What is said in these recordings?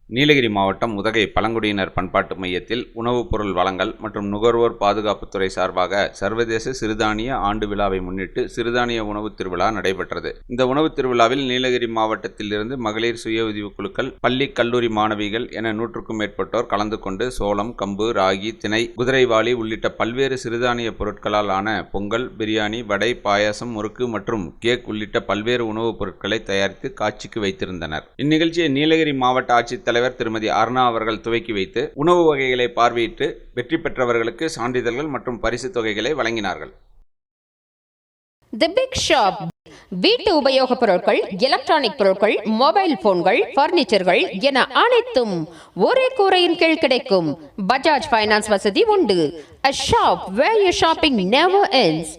நீலகிரி மாவட்டம் உதகை பழங்குடியினர் பண்பாட்டு மையத்தில் உணவுப் பொருள் வழங்கல் மற்றும் நுகர்வோர் பாதுகாப்புத்துறை சார்பாக சர்வதேச சிறுதானிய ஆண்டு விழாவை முன்னிட்டு சிறுதானிய உணவு திருவிழா நடைபெற்றது. இந்த உணவு திருவிழாவில் நீலகிரி மாவட்டத்தில் இருந்து மகளிர் சுய உதவிக் குழுக்கள், பள்ளி கல்லூரி மாணவிகள் என 100க்கும் மேற்பட்டோர் கலந்து கொண்டு சோளம், கம்பு, ராகி, திணை, குதிரைவாலி உள்ளிட்ட பல்வேறு சிறுதானிய பொருட்களால் ஆன பொங்கல், பிரியாணி, வடை, பாயாசம், முறுக்கு மற்றும் கேக் உள்ளிட்ட பல்வேறு உணவுப் பொருட்களை தயாரித்து காட்சிக்கு வைத்திருந்தனர். இந்நிகழ்ச்சியை நீலகிரி மாவட்ட ஆட்சித்தலைவர் திருமதி அருணா அவர்கள் துவக்கி வைத்து உணவு வகைகளை பார்வையிட்டு வெற்றி பெற்றவர்களுக்கு சான்றிதழ்கள் மற்றும் பரிசு தொகைகளை வழங்கினார்கள். தி பிக் ஷாப் வீட்டு உபயோகப் பொருட்கள், எலக்ட்ரானிக் பொருட்கள், மொபைல் போன்கள், பர்னிச்சர்கள் என அனைத்தும் ஒரே கூரையின் கீழ் கிடைக்கும். பஜாஜ் ஃபைனான்ஸ் வசதி உண்டு. A shop where your shopping never ends.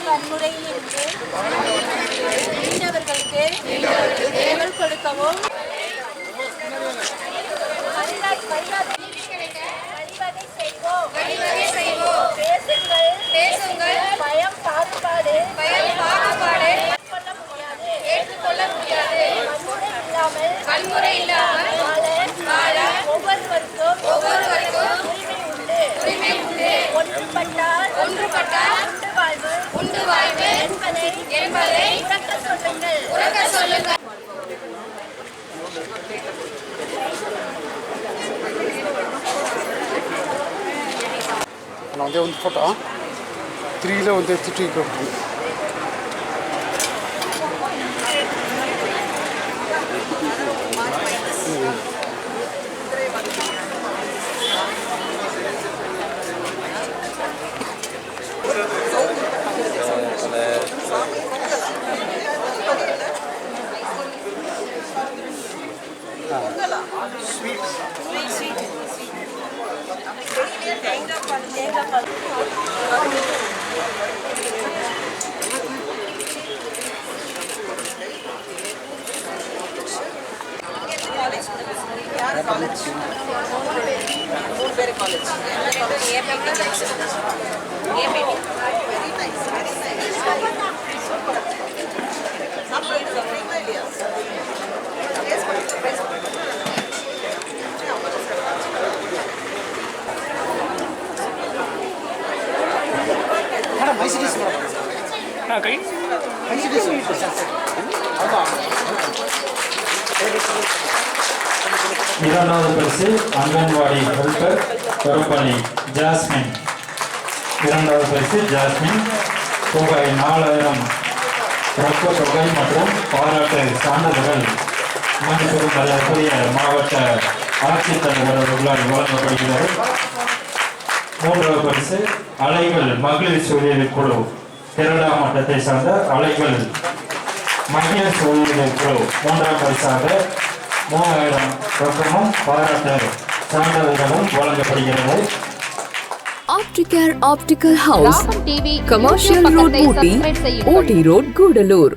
வன்முறையிலிருந்து மீனவர்களுக்கு குரல் கொடுக்கவும், பயம் பாகுபாடு ஏற்றுக்கொள்ள முடியாது. வன்முறை இல்லாமல் வாழ ஒவ்வொருவருக்கும் உரிமை உண்டு. ஒன்றுபட்டால் உண்டு வாழ்வு என்பதை உரக்க சொல்லுங்கள். நான் வந்து ஃபோட்டோ 3ல வந்து எடுத்துட்டு இருக்கேன். இரண்டாவது பரிசு அங்கன்வாடி ஹெல்பர் கருப்பள்ளி ஜாஸ்மின். இரண்டாவது பரிசு ஜாஸ்மின். தொகை 4000 ரொக்க தொகை மற்றும் பாராட்டு சான்றிதழ்கள் மதிப்பெறும் மரியாதைக்குரிய மாவட்ட ஆட்சித்தலைவர் அவர்களால் வழங்கப்படுகிறது. மூன்றாவது பரிசு அலைகள் மகளிர் சுய குழு, கேரளா மாவட்டத்தை சார்ந்த அலைகள் மகளிர் சுய குழு மூன்றாம் பரிசாக 3000 ரொக்கமும் பாராட்டு சான்றிதழ்களும் வழங்கப்படுகிறது. Opticare Optical House, Commercial Road, Ooty, OT Road, Gudalur.